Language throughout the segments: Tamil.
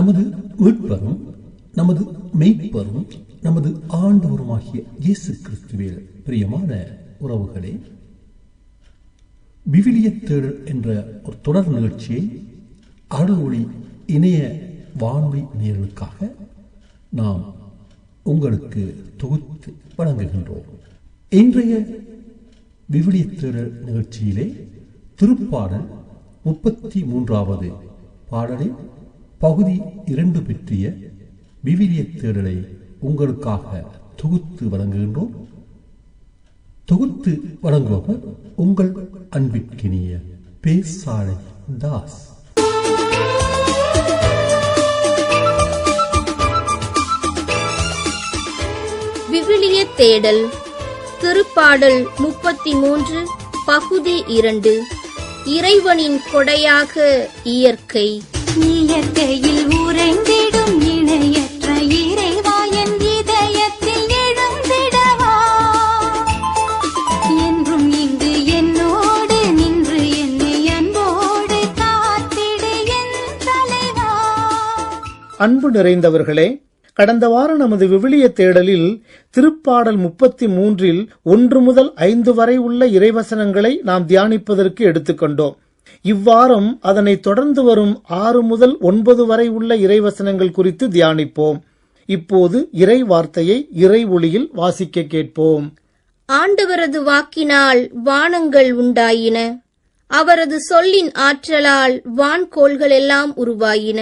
நமது மீட்பரும் நமது மெய்ப்பரும் நமது ஆண்டவருமாகிய இயேசு கிறிஸ்துவில் பிரியமான உறவுகளே, விவிலிய தேடல் என்ற ஒரு தொடர் நிகழ்ச்சியை அருளொளி இணைய வானொலி நேயர்களுக்காக நாம் உங்களுக்கு தொகுத்து வழங்குகின்றோம். இன்றைய விவிலிய தேடல் நிகழ்ச்சியிலே திருப்பாடல் 33வது பாடலில் பகுதி 2 பற்றிய விவிலிய தேடலை உங்களுக்காக தொகுத்து வழங்குகின்றோம். தொகுத்து வழங்குபவர் உங்கள் அன்பிற்கினிய பேசாலை தாஸ். விவிலிய தேடல் திருப்பாடல் 33 பகுதி 2. இறைவனின் கொடையாக இயற்கை. இயற்கையில் உறைந்திடும் இணையற்ற இறைவா, என் இதயத்தில் எழுந்திடவா, என்றும் இங்கு என்னோடு நின்று என்னை அன்போடு காத்திடு என் தலைவா. அன்பு நிறைந்தவர்களே, கடந்த வாரம் நமது விவிலிய தேடலில் திருப்பாடல் 33 1 முதல் 5 வரை உள்ள இறைவசனங்களை நாம் தியானிப்பதற்கு எடுத்துக்கொண்டோம். இவ்வாரம் அதனை தொடர்ந்து வரும் 6 முதல் 9 வரை உள்ள இறைவசனங்கள் குறித்து தியானிப்போம். இப்போது இறை வார்த்தையை இறை ஒளியில் வாசிக்க கேட்போம். ஆண்டவரது வாக்கினால் வானங்கள் உண்டாயின, அவரது சொல்லின் ஆற்றலால் வான்கோள்கள் எல்லாம் உருவாயின.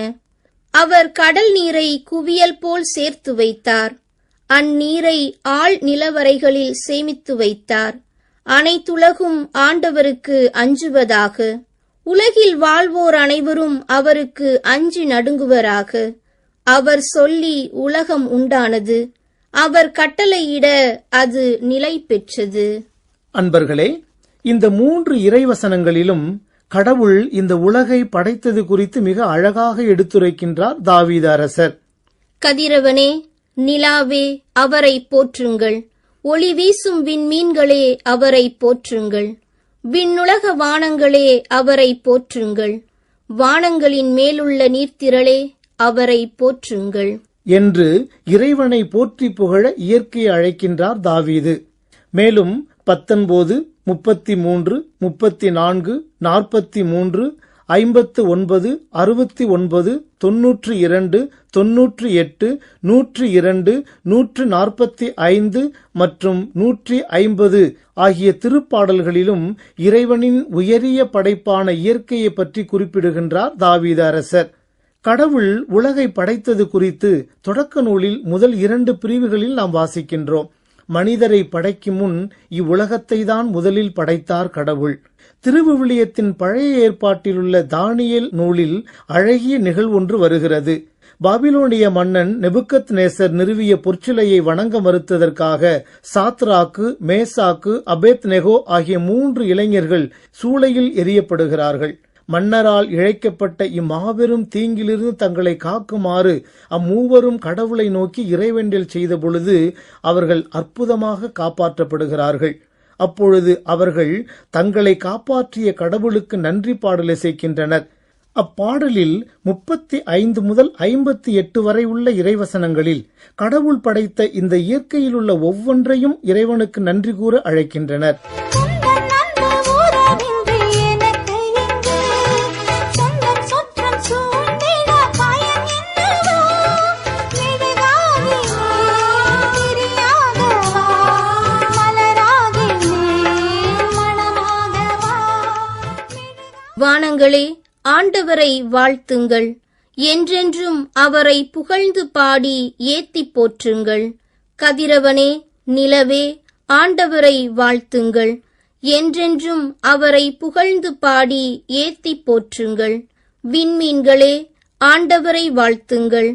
அவர் கடல் நீரை குவியல் போல் சேர்த்து வைத்தார், அந்நீரை ஆழ் நிலவரைகளில் சேமித்து வைத்தார். அனைத்துலகும் ஆண்டவருக்கு அஞ்சுவதாக, உலகில் வாழ்வோர் அனைவரும் அவருக்கு அஞ்சி நடுங்குவராக. அவர் சொல்லி உலகம் உண்டானது, அவர் கட்டளையிட அது நிலை பெற்றது. அன்பர்களே, இந்த 3 இறைவசனங்களிலும் கடவுள் இந்த உலகை படைத்தது குறித்து மிக அழகாக எடுத்துரைக்கின்றார் தாவீது அரசர். கதிரவனே, நிலாவே, அவரை போற்றுங்கள். ஒளி வீசும் விண்மீன்களே, அவரை போற்றுங்கள். விண்ணுலக வானங்களே, அவரை போற்றுங்கள். வானங்களின் மேலுள்ள நீர்த்திரளே, அவரை போற்றுங்கள் என்று இறைவனை போற்றி புகழ இயற்கையை அழைக்கின்றார் தாவீது. மேலும் 19, 33, 34, 43, 59, 69, 92, 98, 102, 145 மற்றும் 150 ஆகிய திருப்பாடல்களிலும் இறைவனின் உயரிய படைப்பான இயற்கையை பற்றி குறிப்பிடுகின்றார் தாவீது அரசர். கடவுள் உலகை படைத்தது குறித்து தொடக்க நூலில் முதல் 2 பிரிவுகளில் நாம் வாசிக்கின்றோம். மனிதரை படைக்கும் முன் இவ்வுலகத்தை தான் முதலில் படைத்தார் கடவுள். திருவிவிலியத்தின் பழைய ஏற்பாட்டிலுள்ள தானியேல் நூலில் அழகிய நிகழ்வொன்று வருகிறது. பாபிலோனிய மன்னன் நெபுக்கத்நேசர் நிறுவிய பொற்சிலையை வணங்க மறுத்ததற்காக சாத்ராக்கு, மேசாக்கு, அபேத்நெகோ ஆகிய 3 இளைஞர்கள் சூளையில் எரியப்படுகிறார்கள். மன்னரால் இழைக்கப்பட்ட இம்மாபெரும் தீங்கிலிருந்து தங்களை காக்குமாறு அம்மூவரும் கடவுளை நோக்கி இறைவேண்டல் செய்த பொழுது அவர்கள் அற்புதமாக காப்பாற்றப்படுகிறார்கள். அப்பொழுது அவர்கள் தங்களை காப்பாற்றிய கடவுளுக்கு நன்றி பாடல் இசைக்கின்றனர். அப்பாடலில் 35 முதல் 58 வரை உள்ள இறைவசனங்களில் கடவுள் படைத்த இந்த இயற்கையில் உள்ள ஒவ்வொன்றையும் இறைவனுக்கு நன்றி கூற அழைக்கின்றனர். வானங்களே, ஆண்டவரை வாழ்த்துங்கள். என்றென்றும் அவரை புகழ்ந்து பாடி ஏத்தி போற்றுங்கள். கதிரவனே, நிலவே, ஆண்டவரை வாழ்த்துங்கள். என்றென்றும் அவரை புகழ்ந்து பாடி ஏத்தி போற்றுங்கள். விண்மீன்களே, ஆண்டவரை வாழ்த்துங்கள்.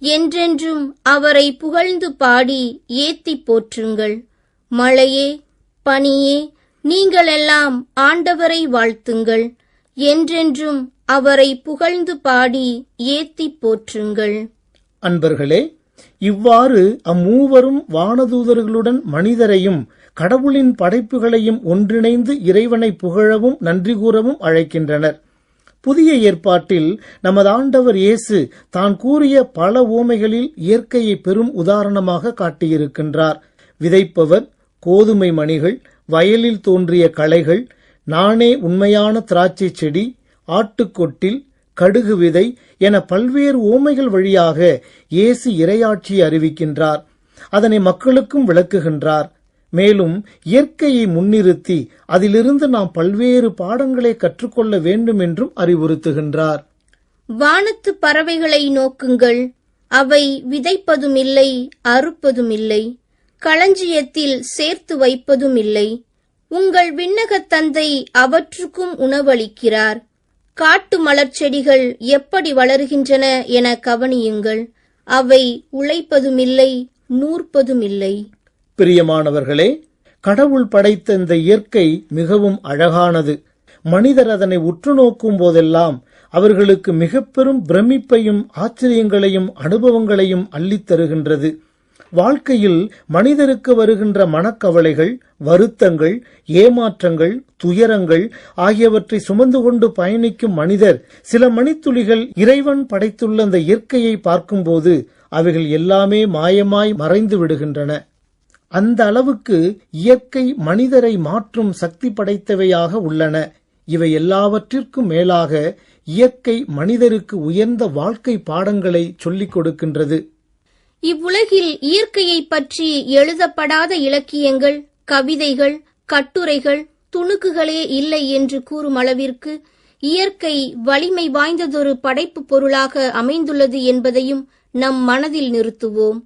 என்றென்றும் அவரை புகழ்ந்து பாடி ஏத்தி போற்றுங்கள். மழையே, பனியே, நீங்களெல்லாம் ஆண்டவரை வாழ்த்துங்கள். என்றென்றும் அவரை புகழ்ந்து பாடி ஏத்தி போற்றுங்கள். அன்பர்களே, இவ்வாறு அம்மூவரும் வானதூதர்களுடன் மனிதரையும் கடவுளின் படைப்புகளையும் ஒன்றிணைந்து இறைவனை புகழவும் நன்றி கூறவும் அழைக்கின்றனர். புதிய ஏற்பாட்டில் நமது ஆண்டவர் இயேசு தான் கூறிய பல உவமைகளில் இயற்கையை பெரும் உதாரணமாக காட்டியிருக்கின்றார். விதைப்பவர், கோதுமை மணிகள், வயலில் தோன்றிய களைகள், நானே உண்மையான திராட்சை செடி, ஆட்டுக்கொட்டில், கடுகு விதை என பல்வேறு உவமைகள் வழியாக இயேசு இறையாட்சியை அறிவிக்கின்றார். அதனை மக்களுக்கும் விளக்குகின்றார். மேலும் இயற்கையை முன்னிறுத்தி அதிலிருந்து நாம் பல்வேறு பாடங்களை கற்றுக்கொள்ள வேண்டும் என்றும் அறிவுறுத்துகின்றார். வானத்து பறவைகளை நோக்குங்கள், அவை விதைப்பதும் இல்லை, அறுப்பதும் இல்லை, களஞ்சியத்தில் சேர்த்து வைப்பதும் இல்லை. உங்கள் விண்ணகத் தந்தை அவற்றுக்கும் உணவளிக்கிறார். காட்டு மலர் செடிகள் எப்படி வளருகின்றன என கவனியுங்கள், அவை உழைப்பதுமில்லை, நூற்பதுமில்லை. பிரியமானவர்களே, கடவுள் படைத்த இந்த இயற்கை மிகவும் அழகானது. மனிதர் அதனை உற்று நோக்கும் போதெல்லாம் அவர்களுக்கு மிக பெரும் பிரமிப்பையும் ஆச்சரியங்களையும் அனுபவங்களையும் அள்ளித் தருகின்றது. வாழ்க்கையில் மனிதருக்கு வருகின்ற மனக்கவலைகள், வருத்தங்கள், ஏமாற்றங்கள், துயரங்கள் ஆகியவற்றை சுமந்து கொண்டு பயணிக்கும் மனிதர் சில மணித்துளிகள் இறைவன் படைத்துள்ள அந்த இயற்கையை பார்க்கும்போது அவைகள் எல்லாமே மாயமாய் மறைந்து விடுகின்றன. அந்த அளவுக்கு இயற்கை மனிதரை மாற்றும் சக்தி படைத்தவையாக உள்ளன. இவை எல்லாவற்றிற்கும் மேலாக இயற்கை மனிதருக்கு உயர்ந்த வாழ்க்கை பாடங்களை சொல்லிக் கொடுக்கின்றது. இவ்வுலகில் இயற்கையை பற்றி எழுதப்படாத இலக்கியங்கள், கவிதைகள், கட்டுரைகள், துணுக்குகளே இல்லை என்று கூறும் அளவிற்கு இயற்கை வலிமை வாய்ந்ததொரு படைப்பு பொருளாக அமைந்துள்ளது என்பதையும் நம் மனதில் நிறுத்துவோம்.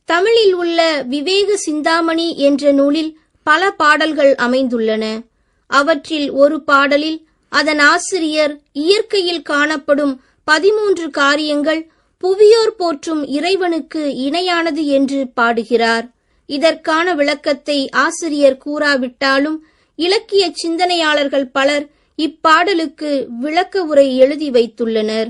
தமிழில் உள்ள விவேக சிந்தாமணி என்ற நூலில் பல பாடல்கள் அமைந்துள்ளன. அவற்றில் ஒரு பாடலில் அதன் ஆசிரியர் இயற்கையில் காணப்படும் 13 காரியங்கள் புவியோர் போற்றும் இறைவனுக்கு இணையானது என்று பாடுகிறார். இதற்கான விளக்கத்தை ஆசிரியர் கூறாவிட்டாலும் இலக்கிய சிந்தனையாளர்கள் பலர் இப்பாடலுக்கு விளக்க உரை எழுதி வைத்துள்ளனர்.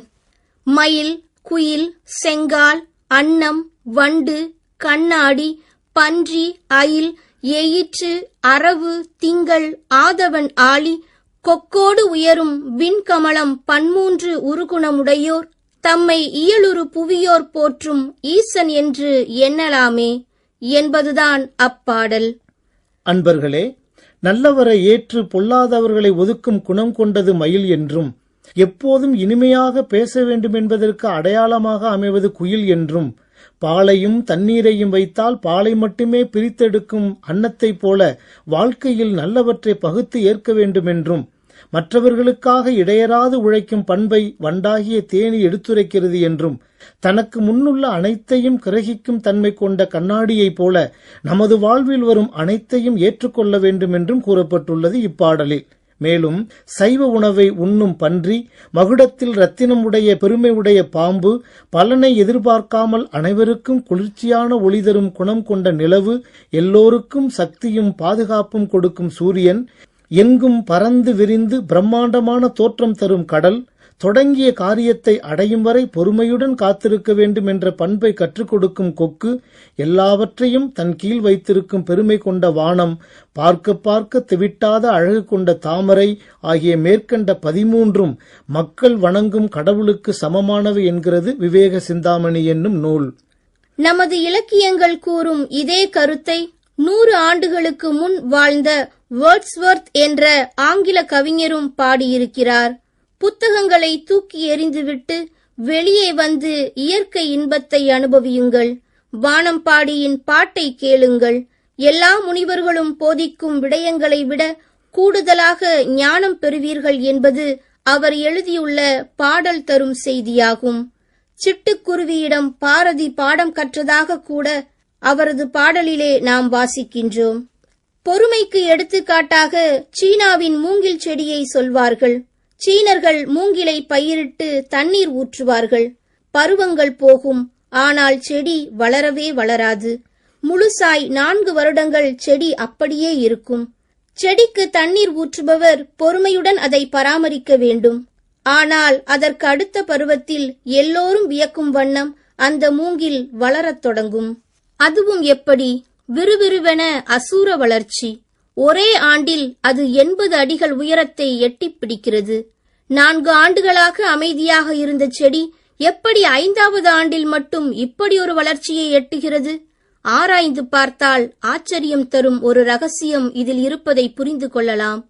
மயில், குயில், செங்கால், அன்னம், வண்டு, கண்ணாடி, பன்றி, அயில், எயிற்று, அரவு, திங்கள், ஆதவன் ஆழி, கொக்கோடு உயரும் விண்கமலம் 13 உருகுணமுடையோர் தம்மை இயலுறு புவியோர் போற்றும் ஈசன் என்று எண்ணலாமே என்பதுதான் அப்பாடல். அன்பர்களே, நல்லவரை ஏற்று பொல்லாதவர்களை ஒதுக்கும் குணம் கொண்டது மயில் என்றும், எப்போதும் இனிமையாக பேச வேண்டும் என்பதற்கு அடையாளமாக அமைவது குயில் என்றும், பாலையும் தண்ணீரையும் வைத்தால் பாலை மட்டுமே பிரித்தெடுக்கும் அன்னத்தைப் போல வாழ்க்கையில் நல்லவற்றை பகுத்து ஏற்க வேண்டும் என்றும், மற்றவர்களுக்காக இடையராது உழைக்கும் பண்பை வண்டாகிய தேனி எடுத்துரைக்கிறது என்றும், தனக்கு முன்னுள்ள அனைத்தையும் கிரகிக்கும் தன்மை கொண்ட கண்ணாடியைப் போல நமது வாழ்வில் வரும் அனைத்தையும் ஏற்றுக்கொள்ள வேண்டும் என்றும் கூறப்பட்டுள்ளது இப்பாடலில். மேலும் சைவ உணவை உண்ணும் பன்றி, மகுடத்தில் ரத்தினம் உடைய பெருமை உடைய பாம்பு, பலனை எதிர்பார்க்காமல் அனைவருக்கும் குளிர்ச்சியான ஒளி தரும் குணம் கொண்ட நிலவு, எல்லோருக்கும் சக்தியும் பாதுகாப்பும் கொடுக்கும் சூரியன், எங்கும் பறந்து விரிந்து பிரம்மாண்டமான தோற்றம் தரும் கடல், தொடங்கிய காரியத்தை அடையும் வரை பொறுமையுடன் காத்திருக்க வேண்டும் என்ற பண்பை கற்றுக் கொடுக்கும் கொக்கு, எல்லாவற்றையும் தன் கீழ் வைத்திருக்கும் பெருமை கொண்ட வானம், பார்க்க பார்க்க தெவிட்டாத அழகு கொண்ட தாமரை ஆகிய மேற்கண்ட 13 மக்கள் வணங்கும் கடவுளுக்கு சமமானவை என்கிறது விவேக சிந்தாமணி என்னும் நூல். நமது இலக்கியங்கள் கூறும் இதே கருத்தை 100 ஆண்டுகளுக்கு முன் வாழ்ந்த வேர்ட்ஸ்வொர்த் என்ற ஆங்கில கவிஞரும் பாடியிருக்கிறார். புத்தகங்களை தூக்கி எறிந்துவிட்டு வெளியே வந்து இயற்கை இன்பத்தை அனுபவியுங்கள். வானம்பாடியின் பாட்டை கேளுங்கள். எல்லா முனிவர்களும் போதிக்கும் விடயங்களை விட கூடுதலாக ஞானம் பெறுவீர்கள் என்பது அவர் எழுதியுள்ள பாடல் தரும் செய்தியாகும். சிட்டுக்குருவியிடம் பாரதி பாடம் கற்றதாக கூட அவரது பாடலிலே நாம் வாசிக்கின்றோம். பொறுமைக்கு எடுத்துக்காட்டாக சீனாவின் மூங்கில் செடியை சொல்வார்கள். சீனர்கள் மூங்கிலை பயிரிட்டு தண்ணீர் ஊற்றுவார்கள். பருவங்கள் போகும், ஆனால் செடி வளரவே வளராது. முழுசாய் 4 வருடங்கள் செடி அப்படியே இருக்கும். செடிக்கு தண்ணீர் ஊற்றுபவர் பொறுமையுடன் அதை பராமரிக்க வேண்டும். ஆனால் அதற்கு அடுத்த பருவத்தில் எல்லோரும் வியக்கும் வண்ணம் அந்த மூங்கில் வளரத் தொடங்கும். அதுவும் எப்படி? விறுவிறுவென அசூர வளர்ச்சி. ஒரே ஆண்டில் அது 80 அடிகள் உயரத்தை எட்டிப் பிடிக்கிறது. 4 ஆண்டுகளாக அமைதியாக இருந்த செடி எப்படி 5வது ஆண்டில் மட்டும் இப்படி ஒரு வளர்ச்சியை எட்டுகிறது? ஆராய்ந்து பார்த்தால் ஆச்சரியம் தரும் ஒரு ரகசியம் இதில் இருப்பதை புரிந்து கொள்ளலாம்.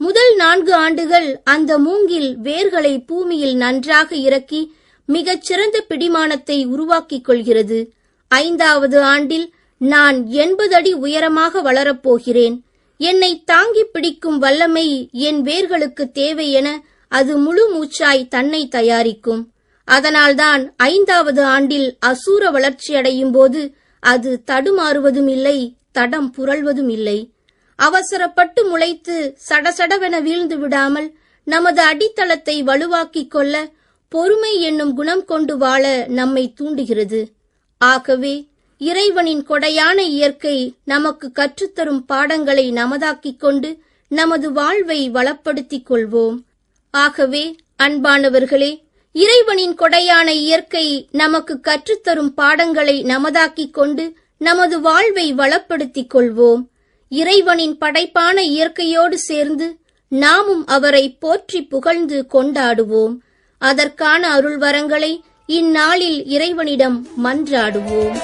முதல் 4 ஆண்டுகள் அந்த மூங்கில் வேர்களை பூமியில் நன்றாக இறக்கி மிகச் சிறந்த பிடிமானத்தை உருவாக்கிக் கொள்கிறது. 5வது ஆண்டில் நான் 80 அடி உயரமாக வளரப்போகிறேன். என்னை தாங்கி பிடிக்கும் வல்லமை என் வேர்களுக்கு தேவை என அது முழு மூச்சாய் தன்னை தயாரிக்கும். அதனால்தான் 5வது ஆண்டில் அசூர வளர்ச்சியடையும் போது அது தடுமாறுவதும் இல்லை, தடம் புரள்வதும் இல்லை. அவசரப்பட்டு முளைத்து சடசடவென வீழ்ந்து விடாமல் நமது அடித்தளத்தை வலுவாக்கிக் கொள்ள பொறுமை என்னும் குணம் கொண்டு வாழ நம்மை தூண்டுகிறது. ஆகவே இறைவனின் கொடையான இயற்கை நமக்கு கற்றுத்தரும் பாடங்களை நமதாக்கிக் கொண்டு நமது வாழ்வை வளப்படுத்திக் கொள்வோம். ஆகவே அன்பானவர்களே, இறைவனின் கொடையான இயற்கை நமக்கு கற்றுத்தரும் பாடங்களை நமதாக்கிக் கொண்டு நமது வாழ்வை வளப்படுத்திக் கொள்வோம். இறைவனின் படைப்பான இயற்கையோடு சேர்ந்து நாமும் அவரை போற்றி புகழ்ந்து கொண்டாடுவோம். அதற்கான அருள் வரங்களை இந்நாளில் இறைவனிடம் மன்றாடுவோம்.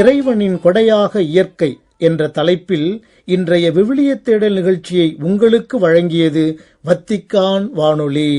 இறைவனின் கொடையாக இயற்கை என்ற தலைப்பில் இன்றைய விவிலிய தேடல் நிகழ்ச்சியை உங்களுக்கு வழங்கியது வத்திக்கான் வானொலி.